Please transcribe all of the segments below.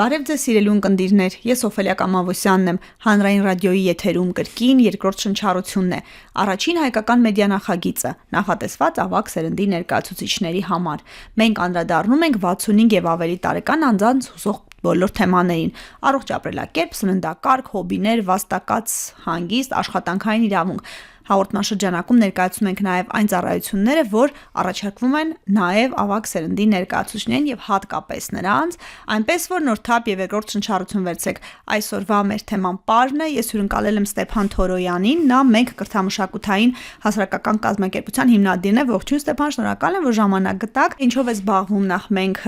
Բարև ձեզ սիրելի ունկնդիրներ, ես Օֆելիա Կամավոսյանն եմ, Հանրային ռադիոյի եթերում կրկին երկրորդ շնչառությունն է, առաջին հայկական մեդիա նախագիծը, նախատեսված ավագ սերնդի ներկայացուցիչների համար։ Մենք անդրադառնում ենք 65 եւ ավելի տարեկան անձանց հուզող բոլոր թեմաներին՝ առողջ ապրելակերպ, սննդակարգ, հոբիներ, վաստակած հանգիստ, աշխատանքային իրավունք։ Հաղորդաշրջանակում ներկայացնում ենք նաև այն ծառայությունները, որ առաջարկվում են նաև ավագ սերնդի ներկայացուցիչներին եւ հատկապես նրանց, այնպես որ նոր թափ եւ երկրորդ շնչառություն վերցեք։ Այսօրվա մեր թեման պարն է, ես հյուրընկալել եմ Ստեփան Թորոյանին, նա մենք կրթամշակութային հասարակական կազմակերպության հիմնադիրն է։ Ողջույն Ստեփան, շնորհակալ եմ, որ ժամանակ գտաք։ Ինչով է զբաղվում նախ մենք,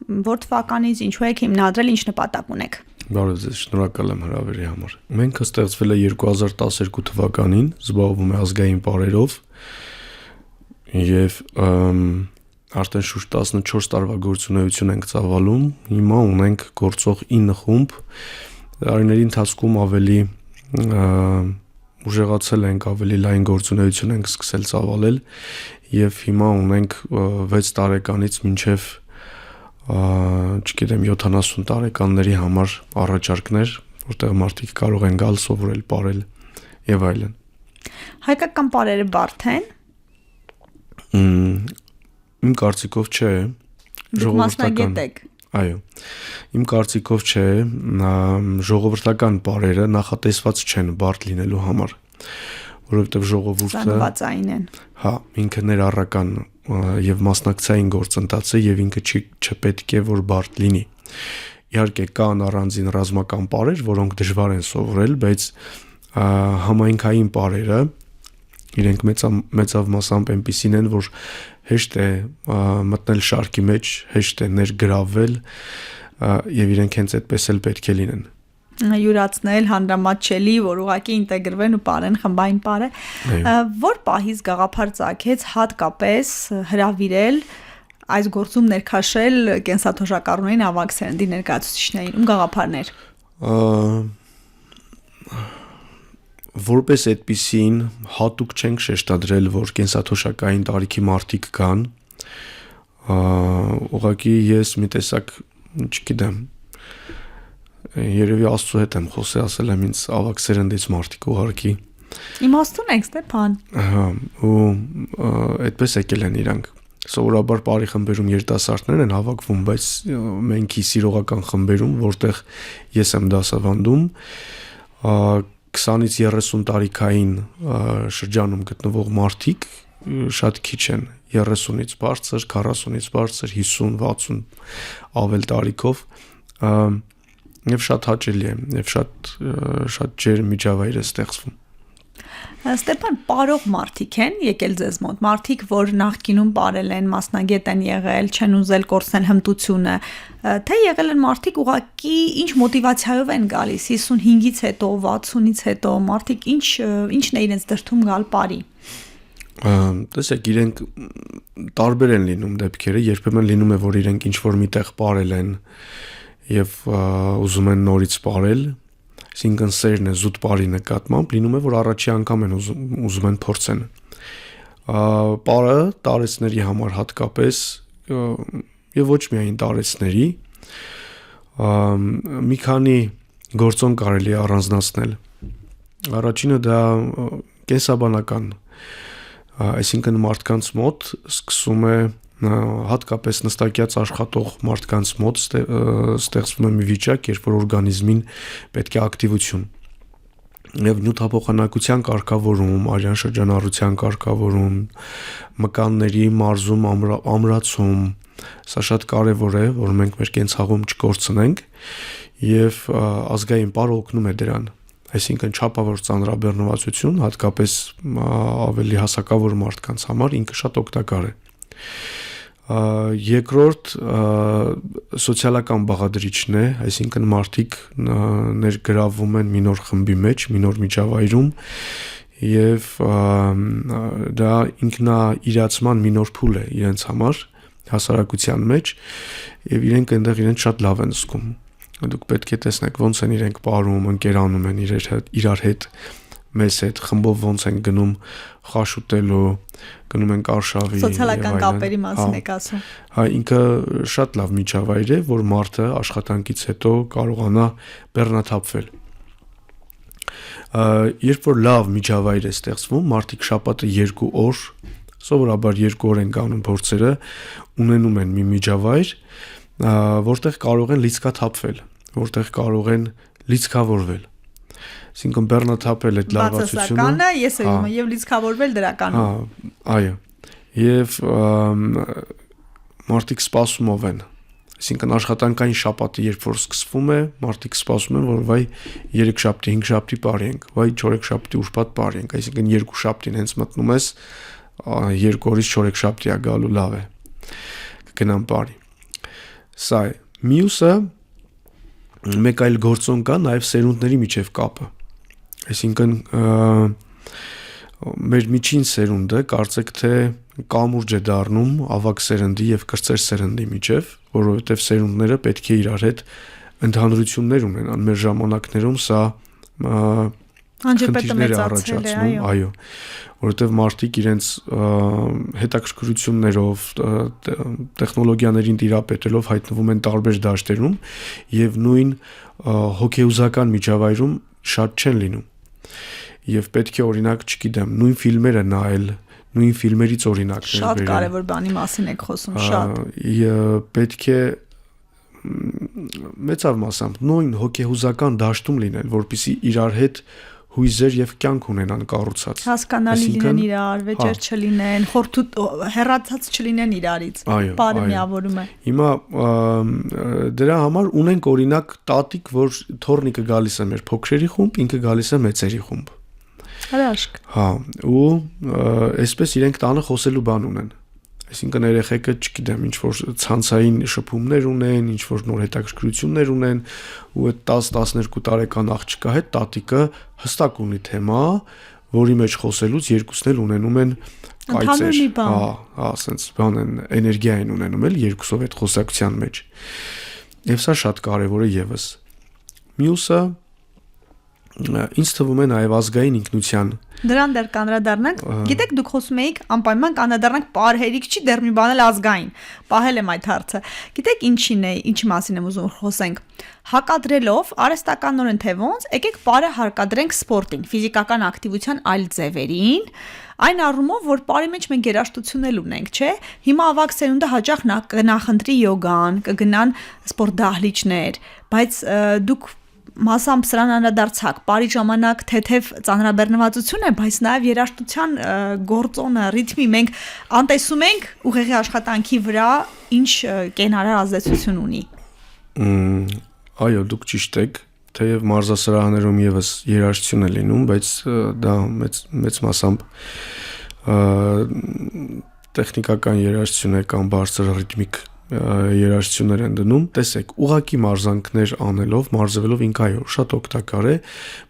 որ թվականից ինչու եք հիմնադրել, ինչ նպատակ ունեք։ Բարև ձեզ, շնորհակալ եմ հրավերի համար։ Մենք ստեղծվել է 2012 թվականին, զբաղվում է ազգային պարերով եւ արդեն շուրջ 14 տարվա գործունեություն ենք ծավալում։ Հիմա ունենք գործող 9 խումբ։ Տարիների ընթացքում ավելի ուժեղացել ենք, ավելի լայն գործունեություն ենք սկսել ծավալել եւ հիմա ունենք 6 տարեկանից մինչեւ չգիտեմ 70 տարեկանների համար առաջարկներ, որտեղ մարդիկ կարող են գալ, սովորել, ապրել եւ այլն։ Հայկական պարերը բարդ են։ Իմ կարծիքով չէ, ժողովրդական։ Այո։ Իմ կարծիքով չէ, ժողովրդական պարերը նախատեսված չեն բարդ լինելու համար, որովհետեւ ժողովուրդը զանգվածային են։ Հա, ինքը ներառական եւ մասնակցային գործընթաց է եւ ինքը չպետք է որ բարդ լինի։ Իհարկե կան առանձին ռազմական պարեր, որոնք դժվար են սովորել, բայց համայնքային պարերը իրենք մեծավ մասամբ այնպիսին են, որ հեշտ է մտնել շարքի մեջ, հեշտ է ներգրավվել եւ իրենք հենց այդպես էլ պետք է լինեն։ Յուրացնել, հանրամատչելի, որ ուղղակի ինտեգրվեն ու պարեն խմբային պարը։ Որ պահից գաղափար ծագեց հատկապես հրավիրել այս գործում ներքաշել կենսաթոշակառուներին ավագ սերնդի ներկայացուցիչներին, ում գաղափարներ։ Որպես այդպիսին հատուկ չենք շեշտադրել, որ կենսաթոշակային տարիքի մարդիկ կան։ Ուղղակի ես մի տեսակ, չգիտեմ, երևի Աստծո հետ եմ խոսել, ասել եմ ինձ ավագ սերնդից մարդիկ ուղարկի։ Իմաստուն եք Ստեփան։ Հա, ու այդպես եկել են իրանք։ Սովորաբար բարի խմբերում երիտասարդներ են հավաքվում, բայց մենքի սիրողական խմբերում, որտեղ ես եմ դասավանդում, 20-ից 30 տարիքային շրջանում գտնվող մարդիկ շատ քիչ են, 30-ից բարձր, 40-ից բարձր, 50, 60 ավել տարիքով եւ շատ հաճելի է եւ շատ ջեր միջավայր է ստեղծվում։ Ստեփան, պարող մարդիկ են եկել ձեզ մոտ, մարդիկ, որ նախկինում պարել են, մասնագետ են եղել, չեն ուզել կորցնել հմտությունը, թե եղել են մարդիկ ուղղակի ինչ մոտիվացիայով են գալիս 55-ից հետո, 60-ից հետո, մարդիկ ինչն է իրենց դրդում գալ պարի։ Տեսեք, իրենք տարբեր են լինում դեպքերը, երբեմն լինում է, որ իրենք ինչ-որ միտեղ պարել են եւ ուզում են նորից պարել, այսինքն սերն է զուտ պարի նկատմամբ, լինում է, որ առաջի անգամ են ուզում են փորձեն։ Պարը տարեցների համար հատկապես եւ ոչ միայն տարեցների մի քանի գործոն կարելի է առանձնացնել։ Առաջինը դա կենսաբանական, այսինքն մարդկանց մոտ սկսում է հատկապես նստակյաց աշխատող մարդկանց մոտ ստեղծվում է մի վիճակ, երբ որ օրգանիզմին պետք է ակտիվություն եւ նյութափոխանակության կարգավորում, արյան շրջանառության կարգավորում, մկանների մարզում, ամրացում, սա շատ կարեւոր է, որ մենք մեր կենցաղում չկորցնենք եւ ազգային պարը օգնում է դրան։ Այսինքն չափավոր ծանրաբեռնվածություն, հատկապես ավելի հասակավոր մարդկանց համար ինքը շատ օգտակար է։ Երկրորդ սոցիալական բաղադրիչն է, այսինքն մարդիկ ներգրավվում են մի նոր խմբի մեջ, մի նոր միջավայրում եւ դա ինքնաիրացման մի նոր փուլ է իրենց համար հասարակության մեջ եւ իրենք այնտեղ իրենց շատ լավ են զգում։ Դուք պետք է տեսնեք ոնց են իրենք ապրում, ընկերանում են իրար հետ, մեզ հետ խմբով ոնց են գնում խաշ ուտելու, գնում են արշավի, սոցիալական կապերի մասին եք ասում։ Հա, ինքը շատ լավ միջավայր է, որ մարդը աշխատանքից հետո կարողանա բեռնաթափվել։ Երբ որ լավ միջավայր է ստեղծվում, մարդիկ շաբաթը 2 օր, սովորաբար 2 օր են կանում փորձերը, ունենում են մի միջավայր, որտեղ կարող են լիցքաթափվել, որտեղ կարող են լիցքավորվել։ Այսինքն բեռնաթափել այդ լարվածությունը։ Բացասականը ես եմ եւ լիցքավորվել դրականում։ Հա, այո։ Եվ մարդիկ սպասումով են։ Այսինքն աշխատանքային շաբաթը երբ որ սկսվում է, մարդիկ սպասում են, որ վայ 3 շաբթի, 5 շաբթի բարենք, վայ 4 շաբթի ուրբաթ բարենք, այսինքն 2 շաբթին հենց մտնում ես, 2 օրից 4 շաբթի է գալու լավ է։ Կգնամ բարի։ Սա է։ Մյուսը մեկ այլ գործոն կա նաև սերունդների միջև կապը։ Այսինքն մեր միջին սերունդը կարծեք թե կամուրջ է դառնում ավագ սերնդի եւ կրտսեր սերնդի միջև, որովհետեւ սերունդները պետք է իրար հետ ընդհանրություններ ունենան։ Մեր ժամանակներում սա անջրպետը մեծացել է, այո, որովհետեւ մարդիկ իրենց հետաքրքրություններով, տեխնոլոգիաներին տիրապետելով հայտնվում են տարբեր դաշտերում եւ նույն հոգեուզական միջավայրում շատ չեն լինում։ Եվ պետք է օրինակ, չգիտեմ, նույն ֆիլմերը նայել, նույն ֆիլմերից օրինակներ բերել։ Շատ կարևոր բանի մասին եք խոսում, շատ։ Պետք է մեծավ մասամբ նույն հոգեհուզական դաշտում լինել, որպեսզի իրար հետ հույզեր եւ կյանք ունենան կառուցած։ Հասկանալի լինեն իրար, վեճեր չլինեն, հեռացած չլինեն իրարից։ Բարը միավորում է։ Հիմա դրա համար ունենք օրինակ տատիկ, որ թորնիկը գալիս է մեր փոքրերի խումբ, ինքը գալիս է մեծերի խումբ։ Հրաշք։ Հա, ու այսպես իրենք տանը խոսելու բան ունեն։ Այսինքն երեխեքը, չգիտեմ, ինչ որ ցանցային շփումներ ունեն, ինչ որ նոր հետաքրքրություններ ունեն, ու այդ 10-12 տարեկան աղջկա հետ տատիկը հստակ ունի թեմա, որի մեջ խոսելուց երկուսն էլ ունենում են կայծեր։ Հա, ասենց բան են, էներգիա են ունենում էլ երկուսով այդ խոսակցության մեջ։ Եվ սա շատ կարևոր է եւս։ Մյուսը ինձ թվում է նաև ազգային ինքնության։ Դրան դեռ կանրադառնանք։ Գիտեք, դուք խոսում եք անպայման կանրադառնանք պարհերիք չի դեռ մի բան էլ ազգային։ Պահել եմ այդ հարցը։ Գիտեք ինչին է, ինչի մասին եմ ուզում խոսենք։ Հակադրելով արհեստականորեն թե ոնց, եկեք պարը հարկադրենք սպորտին, ֆիզիկական ակտիվության այլ ձևերին, այն առումով, որ պարի մեջ մենք երաժշտություն էլ ունենք, չէ՞։ Հիմա ավագ սերունդը հաճախ կնախընտրի յոգան, կգնան սպորտ դահլիճներ, բայց դուք մասամբ սրան անդրադարձակ, բարի ժամանակ թեթև ծանրաբեռնվածություն է, բայց նաև երաժշտության գործոնը, ռիթմի մենք անտեսում ենք ուղեղի աշխատանքի վրա ինչ կենարար ազդեցություն ունի։ Այո, դուք ճիշտ եք, թեև մարզասրահներում եւս երաժշտություն է լինում, բայց դա մեծ մասամբ տեխնիկական երաժշտություն է կամ բարձր ռիթմիկ երաժշտություններ են դնում, տեսեք, ուղակի մարզանքներ անելով, մարզվելով ինքը այո, շատ օգտակար է,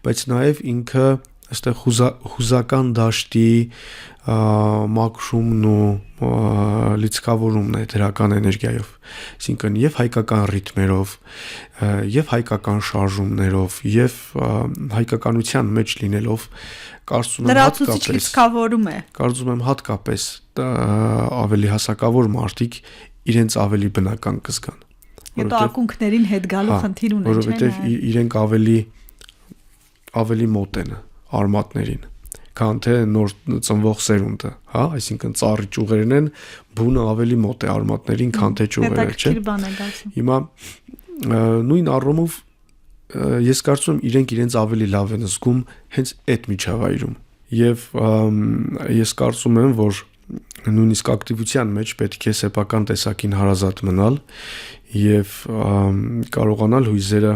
բայց նաև ինքը այստեղ հուզական դաշտի մաքրումն ու լիցքավորումն է դրական էներգիայով, այսինքն եւ հայկական ռիթմերով, եւ հայկական շարժումներով, եւ հայկականության մեջ լինելով, կարծում եմ հատկապես լիցքավորում է։ Կարծում եմ հատկապես ավելի հասակավոր մարդիկ իրենց ավելի բնական կզգան։ Հետո ակունքներին հետ գալու խնդիր ունեն, չէ՞։ Որովհետև իրենք ավելի մոտ են արմատներին, քան թե նոր ծնվող սերունդը, հա, այսինքն ծառի ճյուղերն են, բունը ավելի մոտ է արմատներին, քան թե ճյուղերը, չէ՞։ Հիմա նույն առումով ես կարծում եմ իրենք իրենց ավելի լավ են զգում հենց այդ միջավայրում։ Եվ ես կարծում եմ, որ նույնիսկ ակտիվության մեջ պետք է սեփական տեսակին հարազատ մնալ եւ կարողանալ հույզերը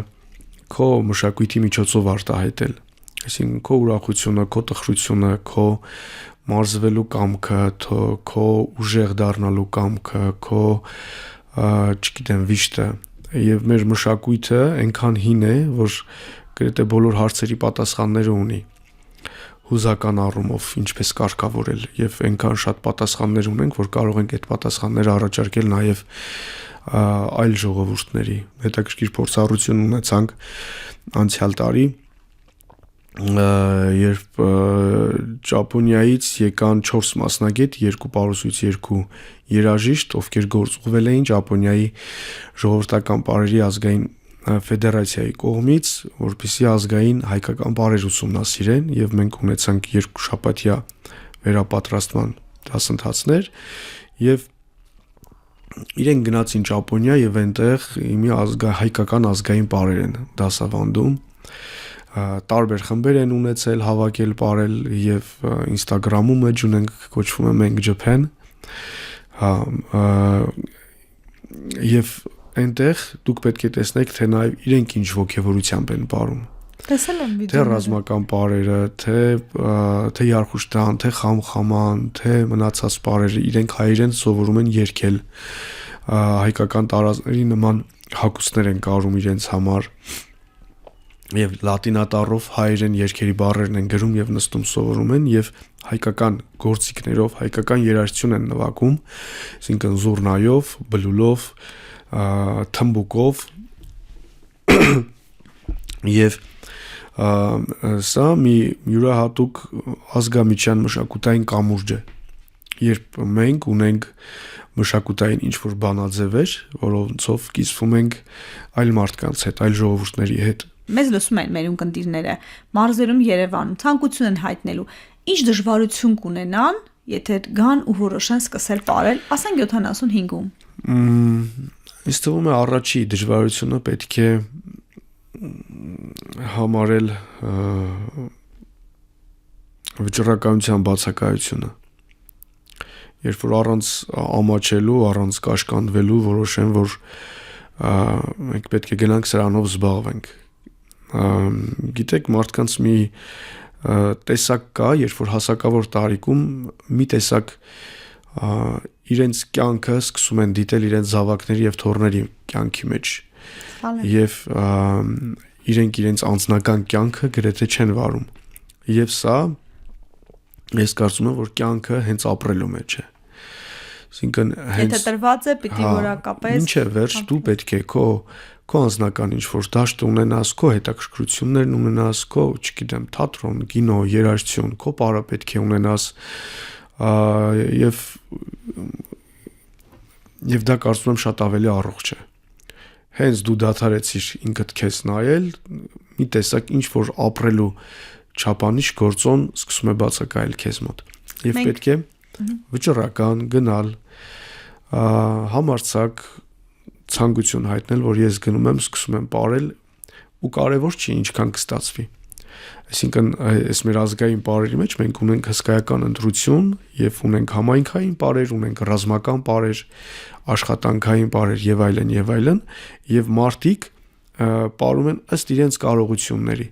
քո մշակույթի միջոցով արտահայտել։ Այսինքն քո ուրախությունը, քո տխրությունը, քո մարզվելու կամքը, քո ուժեղ դառնալու կամքը, քո չգիտեմ վիշտը եւ մեր մշակույթը այնքան հին է, որ գրեթե բոլոր հարցերի պատասխանները ունի։ Հուզական առումով ինչպես կարգավորել եւ այնքան շատ պատասխաններ ունենք, որ կարող ենք այդ պատասխանները առաջարկել նաեւ այլ ժողովուրդների։ Հետաքրքիր փորձառություն ունեցանք անցյալ տարի երբ Ճապոնիայից եկան 4 մասնագետ, 2 պարուսույց, 2 երաժիշտ, ովքեր գործուղվել էին Ճապոնիայի ժողովրդական պարերի ազգային ֆեդերացիայի կողմից, որպեսզի ազգային հայկական պարեր ուսումնասիրեն, եւ մենք ունեցանք 2 շաբաթյա վերապատրաստման դասընթացներ եւ իրենք գնացին Ճապոնիա եւ այնտեղ իմի հայկական ազգային պարեր են դասավանդում, տարբեր խմբեր են ունեցել, հավաքել, պարել եւ Instagram-ում էջ ունենք, կոչվում է Մենք Japan, եւ այնտեղ դուք պետք է տեսնեք, թե նաեւ իրենք ինչ ոգևորությամբ են պարում։ Տեսել եմ Թե ռազմական պարերը, թե Երխուշտան, թե Խամխաման, թե մնացած պարերը, իրենք հայերեն սովորում են երգել, հայկական տարազների նման հագուստներ են կարում իրենց համար, եւ լատինատառով հայերեն երգերի բառերն են գրում եւ նստում սովորում են եւ հայկական գործիքներով, հայկական երաժշտություն են նվագում, այսինքն զուռնայով, բլուլով, թմբուկով եւ սա մի յուրահատուկ ազգամիջյան մշակութային կամուրջ է, երբ մենք ունենք մշակութային ինչ-որ բանաձևեր, որոնցով կիսվում ենք այլ մարդկանց հետ, այլ ժողովուրդների հետ։ Մեզ լսում են մեր ունկնդիրները, մարզերում Երևանում ցանկություն են հայտնելու, ինչ դժվարություն կունենան, եթե գան ու որոշեն սկսել պարել, ասենք 75-ում։ Ինձ թվում է առաջի դժվարությունը պետք է համարել վճռականության բացակայությունը, երբ որ առանց ամաչելու, առանց կաշկանդվելու որոշեն, որ մենք պետք է գնանք սրանով զբաղվենք։ Գիտեք, մարդկանց մի տեսակ կա, երբ որ հասակավոր տարիքում մի տեսակ իրենց կյանքը սկսում են դիտել իրենց զավակների եւ թոռների կյանքի մեջ եւ իրենք իրենց անձնական կյանքը գրեթե չեն վարում եւ սա ես կարծում եմ որ կյանքը հենց ապրելու մեջ է, այսինքն հենց եթե տրված է պիտի որակապես ինչ է վերջ դու պետք է քո անձնական ինչ-որ դաշտ ունենաս, քո հետաքրքրություններն ունենաս, քո, չգիտեմ, թատրոն, կինո, երաժշտություն, քո պարը պետք է ունենաս, եւ դա կարծում եմ շատ ավելի առողջ է։ Հենց դու դադարեցիր ինքդ քեզ նայել, մի տեսակ ինչ-որ ապրելու չափանիշ գործոն սկսում է բացակայել քեզ մոտ։ Եվ պետք է վճռական գնալ, համարձակ ցանկություն հայտնել, որ ես գնում եմ, սկսում եմ պարել ու կարևոր չի ինչքան կստացվի։ Այսինքն այս մեր ազգային պարերի մեջ մենք ունենք հսկայական ընտրություն եւ ունենք համայնքային պարեր, ունենք ռազմական պարեր, աշխատանքային պարեր եւ այլն, եւ մարդիկ պարում են ըստ իրենց կարողությունների։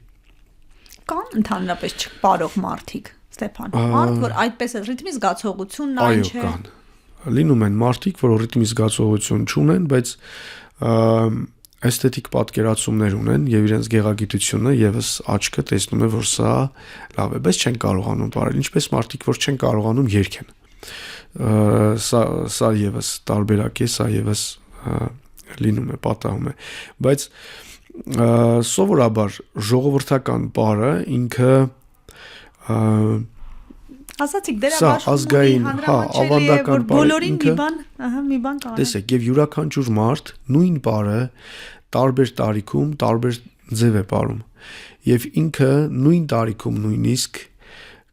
Կան ընդհանրապես չպարող մարդիկ, Ստեփան։ Մարդ, որ այդպես է ռիթմի զգացողությունն այն չէ։ Այո, կան։ Լինում են մարդիկ, որ ռիթմի զգացողություն չունեն, բայց էսթետիկ պատկերացումներ ունեն եւ իրենց գեղագիտությունը եւս աչքը տեսնում է, որ սա լավ է, բայց չեն կարողանում բարել, ինչպես մարդիկ, որ չեն կարողանում երգեն։ Սա եւս տարբերակ է, սա եւս լինում է, պատահում է, բայց սովորաբար ժողովրդական պարը ինքը ասացիք դերաբաշխումների հանրամատչելի է, որ բոլորին մի բան կարող է։ Տեսեք, եւ յուրաքանչյուր մարդ նույն պարը տարբեր տարիքում տարբեր ձև է պարում եւ ինքը նույն տարիքում նույնիսկ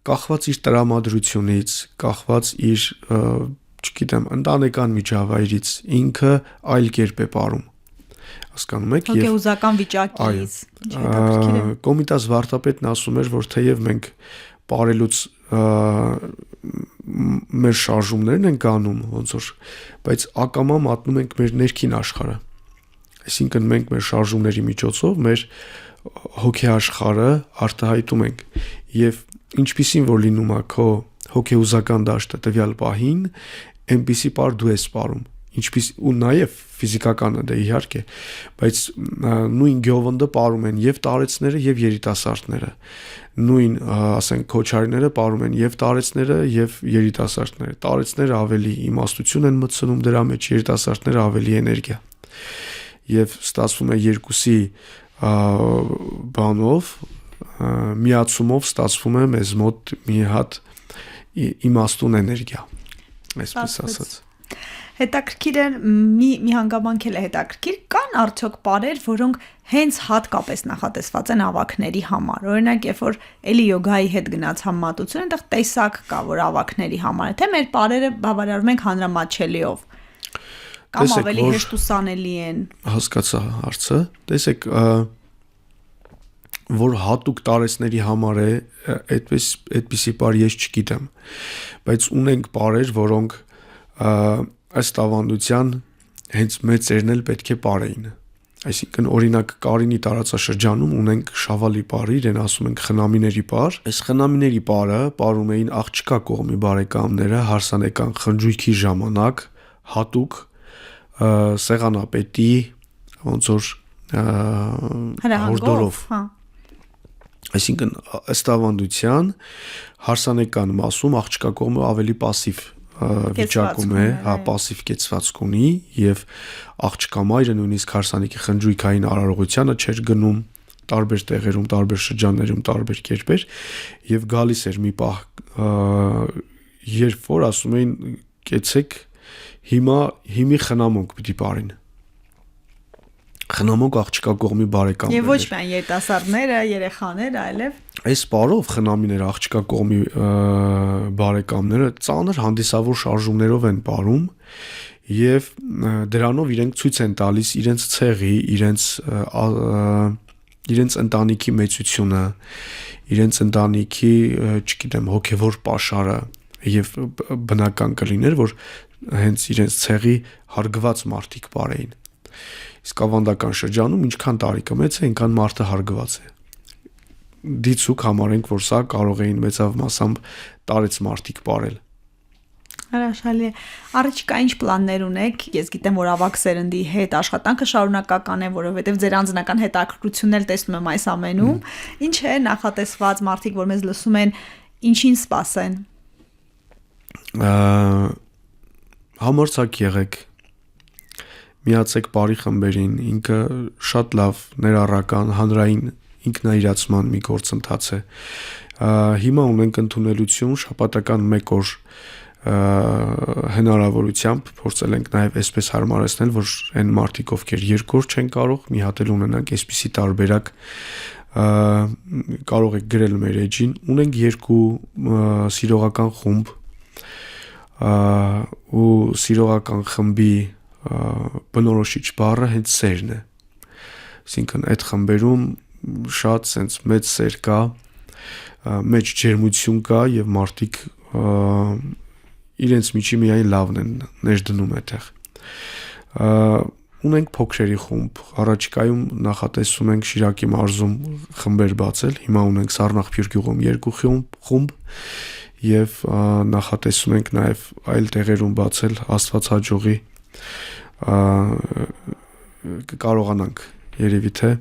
կախված իր տրամադրությունից, կախված իր, չգիտեմ, ընտանեկան միջավայրից ինքը այլ կերպ է պարում։ Հասկանում եք, եւ հոգեուզական վիճակից։ Կոմիտաս վարդապետն ասում էր, որ թեև մենք պարելուց մեր շարժումներն են կանում ոնց որ, բայց ակամա մատնում ենք մեր ներքին աշխարհը։ Այսինքն մենք մեր շարժումների միջոցով մեր հոգեաշխարհը արտահայտում ենք եւ ինչպիսին որ լինում է քո հոգեուզական դաշտը տվյալ պահին, այնպիսի պար դու ես պարում, ինչպես ու նաեւ ֆիզիկականը դա իհարկե, բայց նույն գյովնդը պարում են եւ տարեցները եւ երիտասարդները, նույն ասենք քոչարիները պարում են եւ տարեցները եւ երիտասարդները, տարեցները ավելի իմաստություն են մտցնում դրա մեջ, երիտասարդները ավելի էներգիա, եւ ստացվում է երկուսի բանով միացումով ստացվում է մեզ մոտ մի հատ իմաստուն էներգիա, այսպես ասած։ Հետաքրքիր է մի հանգամանք էլ է հետաքրքիր, կան արդյոք բառեր, որոնք հենց հատկապես նախատեսված են ավագների համար։ Օրինակ, երբ որ էլի յոգայի հետ գնաց համեմատություն, այնտեղ տեսակ կա, որ ավագների համար է, թե մեր բառերը բավարարում ենք հանրամատչելիով։ Կամ ավելի հեշտ ուսանելի են։ Հասկացա հարցը։ Տեսեք, որ հատուկ տարեցների համար է, այդպիսի բառ ես չգիտեմ, բայց ունենք բառեր, որոնք ըստ ավանդության հենց մեծերն էլ պետք է պարեին։ Այսինքն օրինակ Կարինի տարածաշրջանում ունենք Շավալի պարը, իրեն ասում ենք խնամիների պար։ Այս խնամիների պարը պարում էին աղջկա կողմի բարեկամները հարսանեկան խնջույքի ժամանակ հատուկ սեղանապետի ոնց որ հորդորով։ Այսինքն ըստ ավանդության հարսանեկան մասում աղջկա կողմը ավելի пассив վիճակում է, пассив կեցվածք ունի եւ աղջկա մայրը նույնիսկ հարսանեկի խնջույքային արարողությանը չէր գնում տարբեր տեղերում, տարբեր շրջաններում, տարբեր կերպեր եւ գալիս էր մի պահ երբ որ ասում էին կեցեք հիմի խնամոնք պիտի բարին խնամոնք աղջկա կողմի բարեկամները եւ ոչ միայն երիտասարդները, երեխաները, այլև այս բառով խնամիները աղջկա կողմի բարեկամները ծանր հանդիսավոր շարժումներով են բարում եւ դրանով իրենք ցույց են տալիս իրենց ցեղի, իրենց ընտանիքի մեծությունը, իրենց ընտանիքի, չգիտեմ, հոգեվոր պաշարը եւ բնական կլիներ, որ հենց իրենց ցեղի հարգված մարդիկ բարեին։ Իսկ ավանդական շրջանում ինչքան տարիքը մեծ է, այնքան մարդը հարգված է։ Դիցուկ համարենք, որ սա կարող էին մեծավ մասամբ տարեց մարդիկ բարել։ Հրաշալի է։ Առաջիկա ինչ պլաններ ունեք։ Ես գիտեմ, որ ավագ սերնդի հետ աշխատանքը շարունակական է, որովհետև ձեր անձնական հետաքրքրությունն էլ տեսնում եմ այս ամենում։ Ինչ է նախատեսված մարդիկ, որ մեզ լսում են, ինչին սպասեն։ Համարձակ եղեք։ Միացեք բարի խմբերին, ինքը շատ լավ ներառական հանրային ինքնայրացման մի գործընթաց է։ Հիմա ունենք ընդունելություն շաբաթական 1 օր հնարավորությամբ փորձել ենք նաև այսպես հարմարեցնել, որ այն մարդիկ, ովքեր 2 օր չեն կարող, մի հատ էլ ունենանք այսպիսի տարբերակ կարող եք գրել մեր էջին։ Ունենք 2 սիրողական խումբ ու սիրողական խմբի բնորոշիչ բառը հենց սերն է։ Այսինքն այդ խմբերում շատ sense մեծ սեր կա, մեծ ջերմություն կա եւ մարդիկ իրենց միջի միայն լավն են ներդնում այդտեղ։ Ունենք փոքրերի խումբ, առաջիկայում նախատեսում ենք Շիրակի մարզում խմբեր բացել, հիմա ունենք Սառնախփյուր գյուղում 2 խումբ եւ նախատեսում ենք նաեւ այլ տեղերում բացել Աստված հաջողի կկարողանանք երևի թե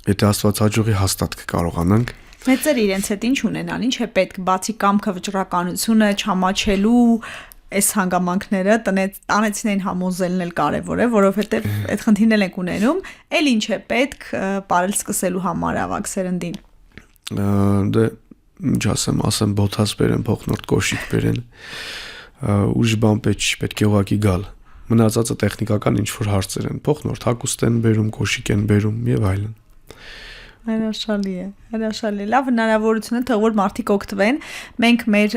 եթե Աստված հաջողի հաստատ կկարողանանք մեծեր իրենց հետ ինչ ունենան, ինչ է պետք բացի կամքը վճռականությունը, չամաչելու այս հանգամանքները տանեցին համոզելն էլ կարևոր է, որովհետև այդ խնդիրն էլ ենք ունենում, էլ ինչ է պետք բարել սկսելու համար ավագ սերնդին։ Դե ինչ ասեմ բոթաս բերեն, փոխնորդ կոշիկ բերեն, ուժ բան պետք է ուղակի գալ։ Մնացածը տեխնիկական ինչ որ հարցեր են, փոխնորդ հագուստ են բերում, կոշիկ են բերում եւ այլն։ Հրաշալի է, հրաշալի։ Լավ հնարավորություն է, թող որ մարդիկ օգտվեն։ Մենք մեր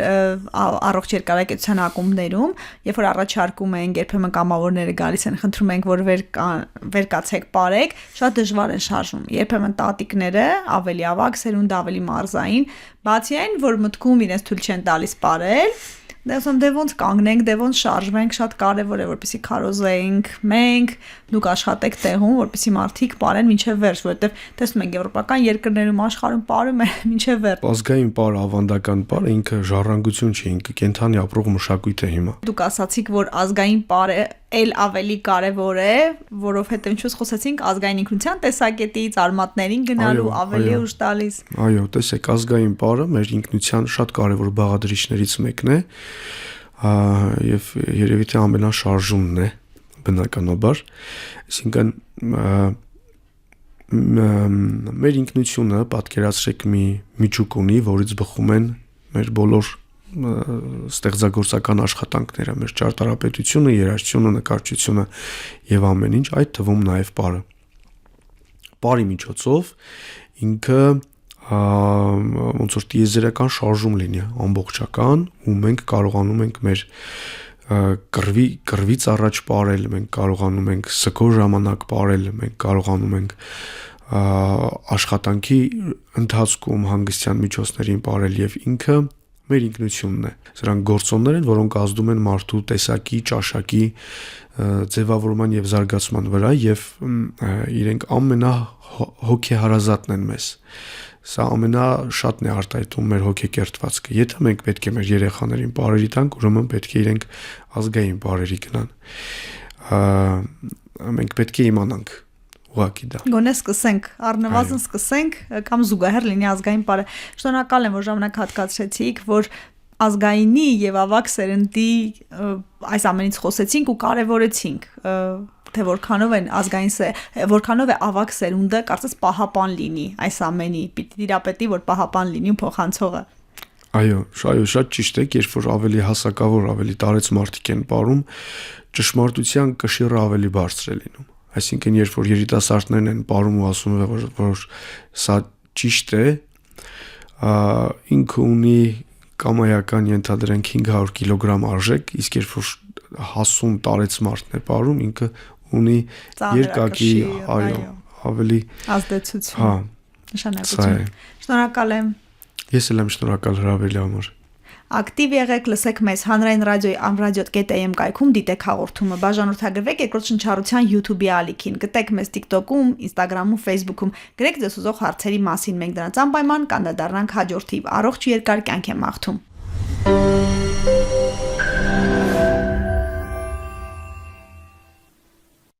առողջ երկարակեցության ակումբներում, երբ որ առաջարկում ենք, երբեմն կամավորները գալիս են, խնդրում ենք, որ վեր կացեք, բարեք, շատ դժվար են շարժում։ Երբեմն տատիկները ավելի ավագ, սերունդը ավելի մարզային, բացի այն, որ մտքում իրենց թույլ չեն տալիս բարել, դե ոնց կանգնենք, դե ոնց շարժվենք, շատ կարևոր է, որպեսզի քարոզենք մենք, դուք աշխատեք տեղում, որպեսզի մարդիկ բարեն մինչև վերջ, որովհետև տեսնում ենք եվրոպական երկրներում աշխարհում բարում է մինչև վերջ։ Ազգային պար, ավանդական պար, ինքը ժառանգություն չի, ինքը կենթանի ապրող մշակույթ է հիմա։ Դուք ասացիք, որ ազգային պարը էլ ավելի կարևոր է, որովհետև ինչպես խոսեցինք, ազգային ինքնության տեսակետից արմատներին գնալու ավելի ուժ տալիս։ Այո, տեսեք, ազգային պարը մեր ինքնության շատ կարևոր բաղադրիչներից մեկն է, եւ երևի թե ամենաշարժումն է բնականաբար, այսինքն մեր ինքնությունը պատկերացրեք մի միջուկ ունի, որից բխում են մեր բոլոր ստեղծագործական աշխատանքները, մեր ճարտարապետությունը, երաժշտությունը, նկարչությունը եւ ամեն ինչ, այդ թվում նաեւ պարը։ Պարի միջոցով ինքը ոնց որ տիեզերական շարժում լինի, ամբողջական, ու մենք կարողանում ենք մեր կռվից առաջ պարել, մենք կարողանում ենք սգոր ժամանակ պարել, մենք կարողանում ենք աշխատանքի ընթացքում հանգստյան միջոցներին պարել եւ ինքը մեր ինքնությունն է։ Սրանք գործոններ են, որոնք ազդում են մարդու տեսակի, ճաշակի, ձևավորման եւ զարգացման վրա եւ իրենք ամենահոգեհարազատն են մեզ։ Սա ամենաշատն է արտահայտում մեր հոգեկերտվածքը։ Եթե մենք պետք է մեր երեխաներին բարերի տանք, ուրեմն պետք է իրենք ազգային բարերի գնան։ Մենք պետք է իմանանք ուղղակի դա։ Գոնե սկսենք, առնվազն սկսենք կամ զուգահեռ լինի ազգային բարը։ Շնորհակալ եմ, որ ժամանակ հատկացրեցիք, որ ազգայինի եւ ավագ սերնդի այս ամենից խոսեցինք ու կարեւորեցինք, թե որքանով են որքանով է ավագ սերունդը կարծես պահապան լինի այս ամենի, պիտի դիրապետի, որ պահապան լինի ու փոխանցողը։ Այո, շատ ճիշտ է, երբ որ ավելի հասակավոր, ավելի տարեց մարդիկ են ապրում, ճշմարտության կշիռը ավելի բարձր է լինում։ Այսինքն, երբ որ երիտասարդներն են ապրում ու ասում են, որ սա ճիշտ է, ինքը ունի կամայական ենթադրենք 500 կիլոգրամ արժեք, իսկ երբ որ հասուն տարեց մարդն է ապրում, ինքը ունի երկակի, այո, ավելի ազդեցություն։ Հա, նշանակություն։ Շնորհակալ եմ։ Ես էլ եմ շնորհակալ հրավերի համար։ Ակտիվ եղեք, լսեք մեզ Հանրային ռադիոյի amradio.am կայքում դիտեք հաղորդումը, բաժանորդագրվեք Երկրորդ շնչառության YouTube-ի ալիքին, գտեք մեզ TikTok-ում, Instagram-ում, Facebook-ում, գրեք ձեզ ուզող հարցերի մասին, մենք դրանց անպայման կանդրադառնանք հաջորդիվ։ Առողջ ու երկար կյանք եմ մաղթում։